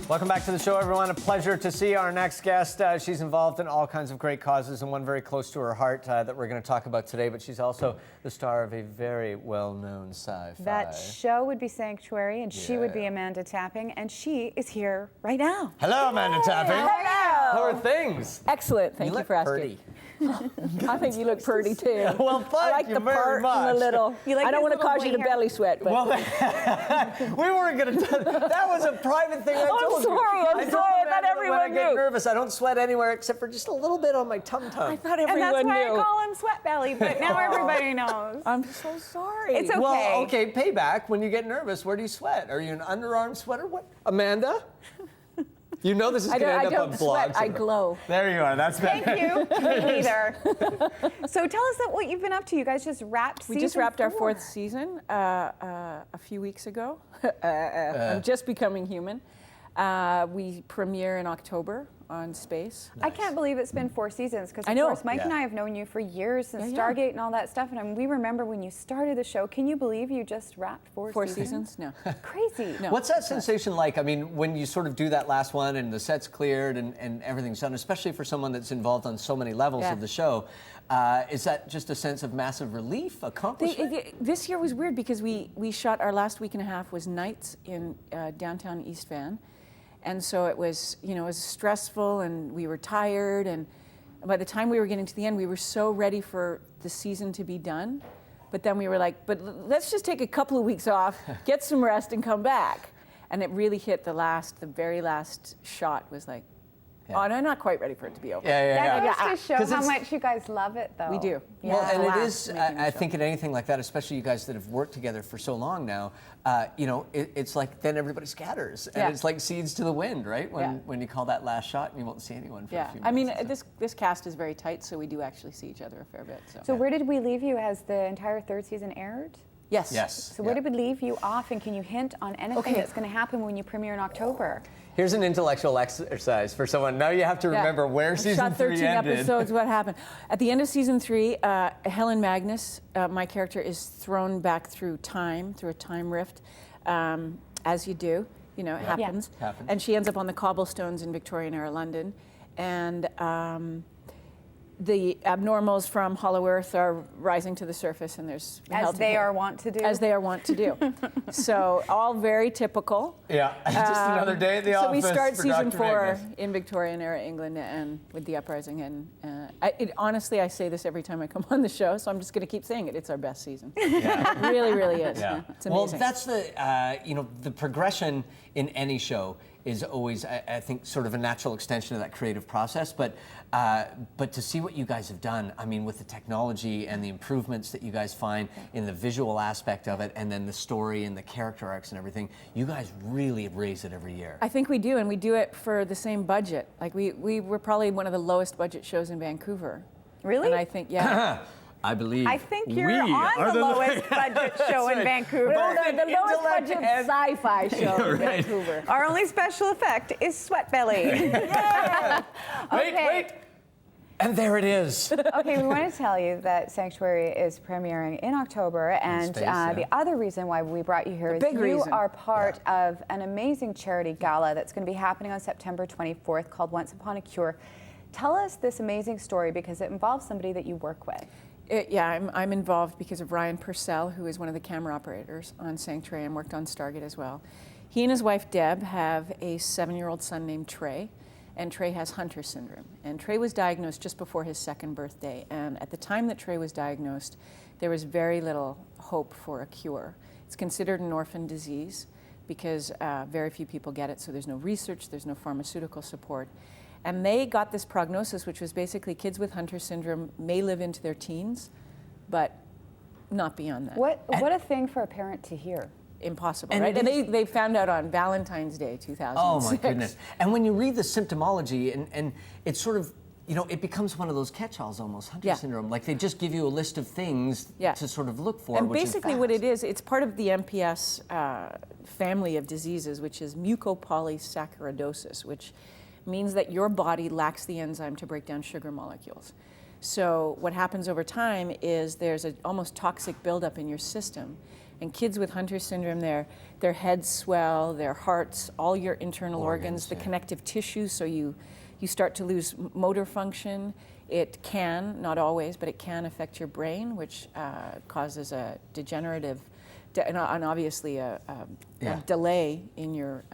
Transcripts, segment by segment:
Welcome back to the show, everyone. A pleasure to see our next guest. She's involved in all kinds of great causes and one very close to her heart that we're going to talk about today, but she's also the star of a very well-known sci-fi. That show would be Sanctuary, and she would be Amanda Tapping, and she is here right now. Hello, Amanda Tapping. Hello. How are things? Excellent. Thank you for asking. Pretty. I think you look pretty too. Well, thank I like you the very part much. and the little. Like I don't want to cause you to hair? belly sweat. But. Well, we weren't going to. That was a private thing. I told you. I'm sorry. I thought everyone when I get knew. nervous, I don't sweat anywhere except for just a little bit on my tum-tum. I thought And everyone that's why knew. I call him Sweat Belly, but now everybody knows. I'm so sorry. It's okay. Well, okay, payback. When you get nervous, where do you sweat? Are you an underarm sweater? What? Amanda? You know this is going to end up on blogs. I don't sweat. I glow. There you are. That's better. Thank you. Me neither. So tell us what you've been up to. You guys just wrapped We season just wrapped our 4. 4th season a few weeks ago. I'm just becoming human. We premiere in October on Space. I can't believe it's been 4 seasons because, I of know. course, Mike and I have known you for years since Stargate and all that stuff. And we remember when you started the show. Can you believe you just wrapped 4 seasons? No. Crazy. No. What's that sensation like? I mean, when you sort of do that last one and the set's cleared and everything's done, especially for someone that's involved on so many levels of the show, is that just a sense of massive relief, accomplishment? This year was weird because we shot our last week and a half was nights in downtown East Van. And so it was, it was stressful and we were tired. And by the time we were getting to the end, we were so ready for the season to be done. But then we were like, but let's just take a couple of weeks off, get some rest and come back. And it really hit the very last shot was like, oh, no, I'm not quite ready for it to be over. That goes to show how much you guys love it, though. We do. Yeah. Well, and it is, I think in anything like that, especially you guys that have worked together for so long now, it's like then everybody scatters. And it's like seeds to the wind, right? When you call that last shot and you won't see anyone for a few minutes. I mean, this cast is very tight, so we do actually see each other a fair bit. So where did we leave you? Has the entire 3rd season aired? Yes. Yes. So where did we leave you off, and can you hint on anything that's going to happen when you premiere in October? Here's an intellectual exercise for someone. Now you have to remember where season 3 ended. Shot 13 episodes, what happened? At the end of season 3, Helen Magnus, my character, is thrown back through a time rift, as you do. It happens. Happens. And she ends up on the cobblestones in Victorian-era London. And the abnormals from Hollow Earth are rising to the surface, and there's as they are wont to do. As they are wont to do. So all very typical. Yeah, just another day at the office. So we start for season Dr. 4 Magnus. in Victorian-era England and with the uprising. And honestly, I say this every time I come on the show, so I'm just going to keep saying it. It's our best season. Yeah. It really, really is. Yeah. It's amazing. Well, that's the progression in any show is always, I think, sort of a natural extension of that creative process. But to see what you guys have done, I mean, with the technology and the improvements that you guys find in the visual aspect of it, and then the story and the character arcs and everything, you guys really raise it every year. I think we do, and we do it for the same budget. Like we were probably one of the lowest budget shows in Vancouver. Really? And I think, I believe I think you're on the lowest budget show in Vancouver. The lowest budget sci-fi show in Vancouver. Our only special effect is Sweat Belly. Wait. And there it is. Okay, we want to tell you that Sanctuary is premiering in October, and the other reason why we brought you here is you are part of an amazing charity gala that's going to be happening on September 24th called Once Upon a Cure. Tell us this amazing story because it involves somebody that you work with. I'm involved because of Ryan Purcell, who is one of the camera operators on Sanctuary and worked on Stargate as well. He and his wife Deb have a 7-year-old son named Trey, and Trey has Hunter syndrome. And Trey was diagnosed just before his 2nd birthday, and at the time that Trey was diagnosed, there was very little hope for a cure. It's considered an orphan disease because very few people get it, so there's no research, there's no pharmaceutical support. And they got this prognosis, which was basically kids with Hunter syndrome may live into their teens, but not beyond that. What a thing for a parent to hear. Impossible, right? And they found out on Valentine's Day 2006. Oh my goodness. And when you read the symptomology, and it's sort of, it becomes one of those catch-alls almost, Hunter syndrome. Like they just give you a list of things to sort of look for. And basically what it is, it's part of the MPS family of diseases, which is mucopolysaccharidosis, which means that your body lacks the enzyme to break down sugar molecules. So what happens over time is there's an almost toxic buildup in your system, And kids with Hunter syndrome, their heads swell, their hearts, all your internal organs, the connective tissue, so you start to lose motor function. It can, not always, but it can affect your brain, which causes a degenerative, and obviously a delay in your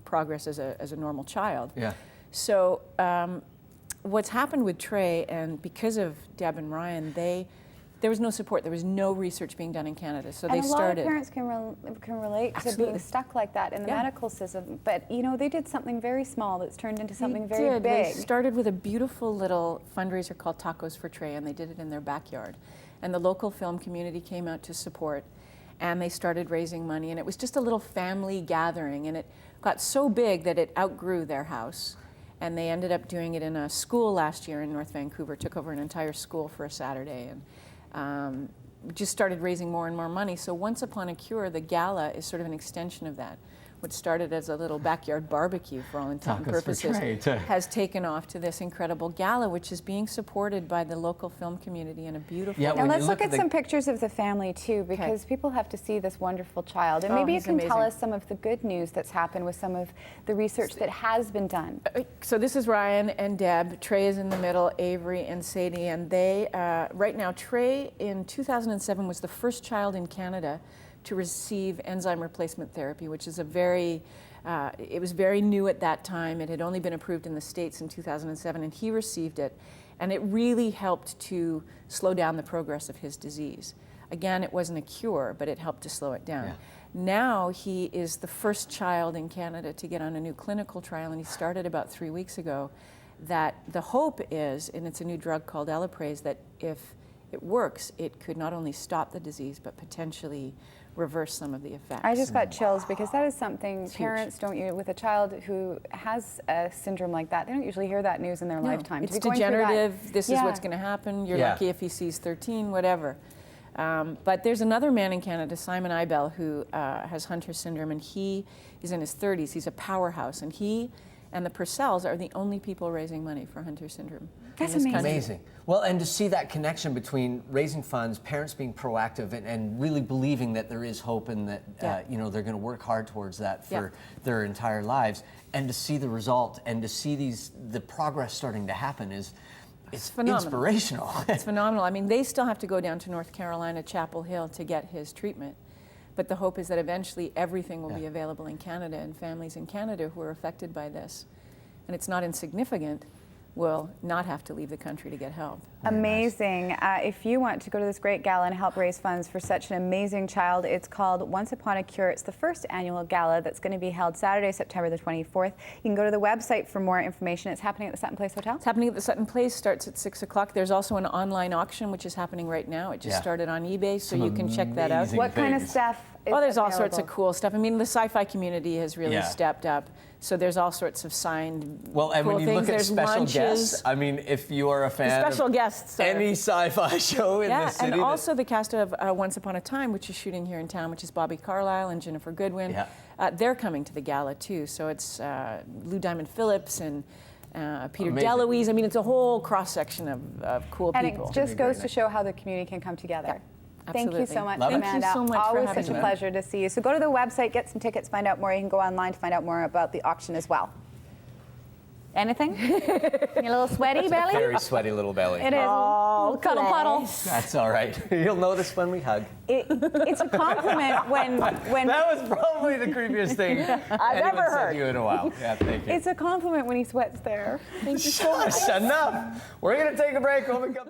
progress as a normal child. Yeah. So what's happened with Trey, and because of Deb and Ryan, there was no support. There was no research being done in Canada. So they started. A lot of parents can relate to being stuck like that in the medical system. But you know, they did something very small that's turned into something very big. They started with a beautiful little fundraiser called Tacos for Trey, and they did it in their backyard. And the local film community came out to support, and they started raising money. And it was just a little family gathering, and it got so big that it outgrew their house. And they ended up doing it in a school last year in North Vancouver, took over an entire school for a Saturday, and just started raising more and more money. So Once Upon a Cure, the gala, is sort of an extension of that. What started as a little backyard barbecue, for all intent and purposes, has taken off to this incredible gala, which is being supported by the local film community in a beautiful way. Now let's look at some pictures of the family too, because people have to see this wonderful child. And maybe you can tell us some of the good news that's happened with some of the research that has been done. So this is Ryan and Deb. Trey is in the middle, Avery and Sadie. And they, right now, Trey in 2007 was the first child in Canada to receive enzyme replacement therapy, which is it was very new at that time. It had only been approved in the States in 2007, and he received it. And it really helped to slow down the progress of his disease. Again, it wasn't a cure, but it helped to slow it down. Yeah. Now he is the first child in Canada to get on a new clinical trial, and he started about 3 weeks ago, that the hope is, and it's a new drug called Elaprase, that if it works, it could not only stop the disease, but potentially reverse some of the effects. I just got chills, because that is something parents don't, with a child who has a syndrome like that, they don't usually hear that news in their lifetime. It's degenerative, this is what's going to happen, you're lucky if he sees 13, whatever. But there's another man in Canada, Simon Eibel, who has Hunter syndrome, and he is in his 30s. He's a powerhouse, and he and the Purcells are the only people raising money for Hunter syndrome. That's amazing. Amazing. Well, and to see that connection between raising funds, parents being proactive, and really believing that there is hope, and that you know, they're going to work hard towards that for their entire lives, and to see the result, and to see the progress starting to happen it's phenomenal. Inspirational. It's phenomenal. I mean, they still have to go down to North Carolina, Chapel Hill, to get his treatment. But the hope is that eventually everything will be available in Canada, and families in Canada who are affected by this, and it's not insignificant, will not have to leave the country to get help. Amazing. If you want to go to this great gala and help raise funds for such an amazing child, it's called Once Upon a Cure. It's the first annual gala that's going to be held Saturday, September the 24th. You can go to the website for more information. It's happening at the Sutton Place Hotel? It's happening at the Sutton Place, starts at 6 o'clock. There's also an online auction, which is happening right now. It just started on eBay, so you can check that out. What kind of stuff is there's available? all sorts of cool stuff. I mean, the sci-fi community has really stepped up. So there's all sorts of signed and cool when you things. look at there's special lunches. guests, I mean, if you are a fan of guests any sci-fi show in this city. And also the cast of Once Upon a Time, which is shooting here in town, which is Bobby Carlyle and Jennifer Goodwin. They're coming to the gala too. So it's Lou Diamond Phillips and Peter DeLuise. I mean, it's a whole cross-section of cool people. And it just goes to show how the community can come together. Thank you so much, Amanda. Thank you so much for having me. Always such a pleasure to see you. So go to the website, get some tickets, find out more. You can go online to find out more about the auction as well. Anything? Your little sweaty belly? Very sweaty little belly. It is. Oh, cuddle puddle. That's all right. You'll notice when we hug. It's a compliment when That was probably the creepiest thing I've ever heard. Said you in a while. Yeah, thank you. It's a compliment when he sweats there. Thank you so much. Enough. We're going to take a break. When we come